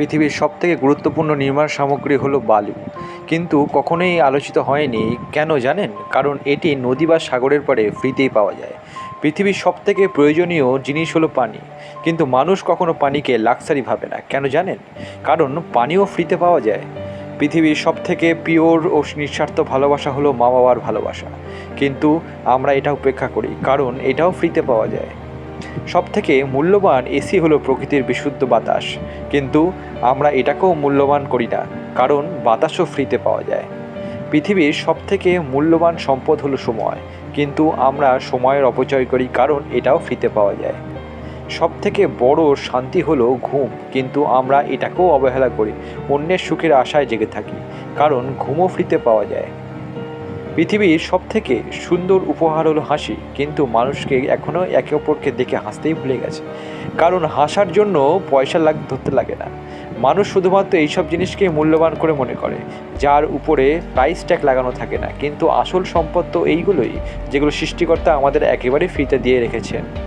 পৃথিবীর সবথেকে গুরুত্বপূর্ণ নির্মাণ সামগ্রী হলো বালু, কিন্তু কখনোই আলোচিত হয়নি। কেন জানেন? কারণ এটি নদী বা সাগরের পাড়ে ফ্রিতেই পাওয়া যায়। পৃথিবীর সবথেকে প্রয়োজনীয় জিনিস হলো পানি, কিন্তু মানুষ কখনো পানিকে লাক্সারি ভাবে না। কেন জানেন? কারণ পানিও ফ্রিতে পাওয়া যায়। পৃথিবীর সবথেকে পিওর ও নিঃস্বার্থ ভালোবাসা হলো মা বাবার ভালোবাসা, কিন্তু আমরা এটা উপেক্ষা করি কারণ এটাও ফ্রিতে পাওয়া যায়। সবথেকে মূল্যবান এসি হলো প্রকৃতির বিশুদ্ধ বাতাস, কিন্তু আমরা এটাকেও মূল্যবান করি না কারণ বাতাসও ফ্রিতে পাওয়া যায়। পৃথিবীর সবথেকে মূল্যবান সম্পদ হলো সময়, কিন্তু আমরা সময়ের অপচয় করি কারণ এটাও ফ্রিতে পাওয়া যায়। সবথেকে বড় শান্তি হলো ঘুম, কিন্তু আমরা এটাকেও অবহেলা করি, অন্যের সুখের আশায় জেগে থাকি কারণ ঘুমও ফ্রিতে পাওয়া যায়। পৃথিবীর সবথেকে সুন্দর উপহার হলো হাসি, কিন্তু মানুষকে এখনও একে অপরকে দেখে হাসতেই ভুলে গেছে কারণ হাসার জন্য পয়সা ধরতে লাগে না। মানুষ শুধুমাত্র এইসব জিনিসকেই মূল্যবান করে মনে করে যার উপরে প্রাইস ট্যাগ লাগানো থাকে না, কিন্তু আসল সম্পদ তো এইগুলোই যেগুলো সৃষ্টিকর্তা আমাদের একেবারে ফ্রিতে দিয়ে রেখেছেন।